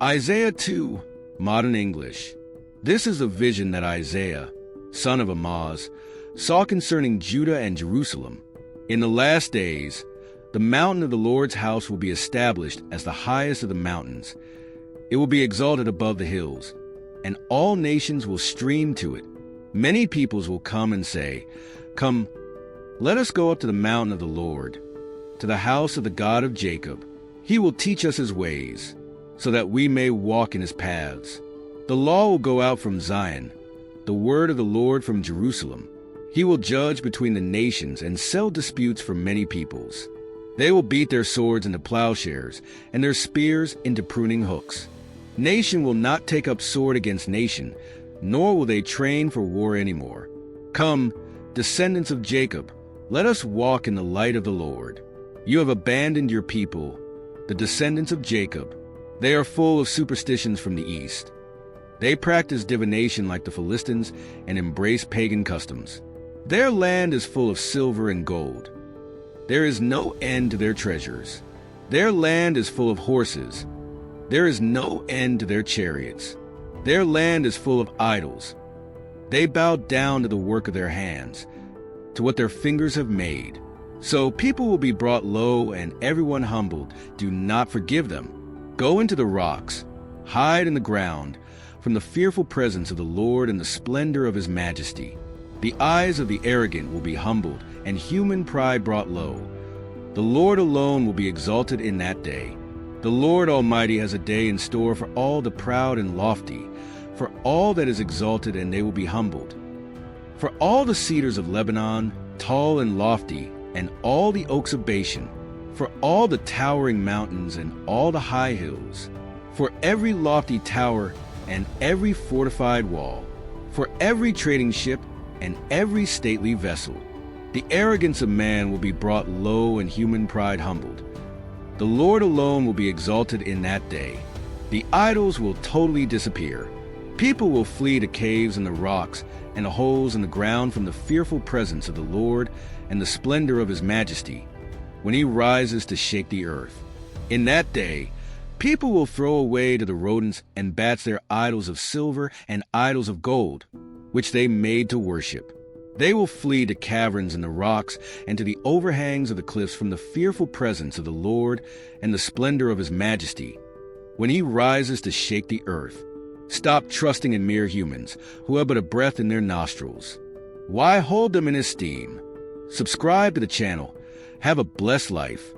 Isaiah 2, Modern English. This is a vision that Isaiah, son of Amoz, saw concerning Judah and Jerusalem. In the last days, the mountain of the Lord's house will be established as the highest of the mountains. It will be exalted above the hills, and all nations will stream to it. Many peoples will come and say, "Come, let us go up to the mountain of the Lord, to the house of the God of Jacob. He will teach us his ways, so that we may walk in his paths." The law will go out from Zion, the word of the Lord from Jerusalem. He will judge between the nations and settle disputes for many peoples. They will beat their swords into plowshares and their spears into pruning hooks. Nation will not take up sword against nation, nor will they train for war anymore. Come, descendants of Jacob, let us walk in the light of the Lord. You have abandoned your people, the descendants of Jacob. They are full of superstitions from the east. They practice divination like the Philistines and embrace pagan customs. Their land is full of silver and gold. There is no end to their treasures. Their land is full of horses. There is no end to their chariots. Their land is full of idols. They bow down to the work of their hands, to what their fingers have made. So people will be brought low and everyone humbled. Do not forgive them. Go into the rocks, hide in the ground, from the fearful presence of the Lord and the splendor of his majesty. The eyes of the arrogant will be humbled, and human pride brought low. The Lord alone will be exalted in that day. The Lord Almighty has a day in store for all the proud and lofty, for all that is exalted, and they will be humbled. For all the cedars of Lebanon, tall and lofty, and all the oaks of Bashan, for all the towering mountains and all the high hills, for every lofty tower and every fortified wall, for every trading ship and every stately vessel. The arrogance of man will be brought low and human pride humbled. The Lord alone will be exalted in that day. The idols will totally disappear. People will flee to caves in the rocks and the holes in the ground from the fearful presence of the Lord and the splendor of his majesty, when he rises to shake the earth. In that day, people will throw away to the rodents and bats their idols of silver and idols of gold, which they made to worship. They will flee to caverns in the rocks and to the overhangs of the cliffs from the fearful presence of the Lord and the splendor of his majesty, when he rises to shake the earth. Stop trusting in mere humans, who have but a breath in their nostrils. Why hold them in esteem? Subscribe to the channel. Have a blessed life.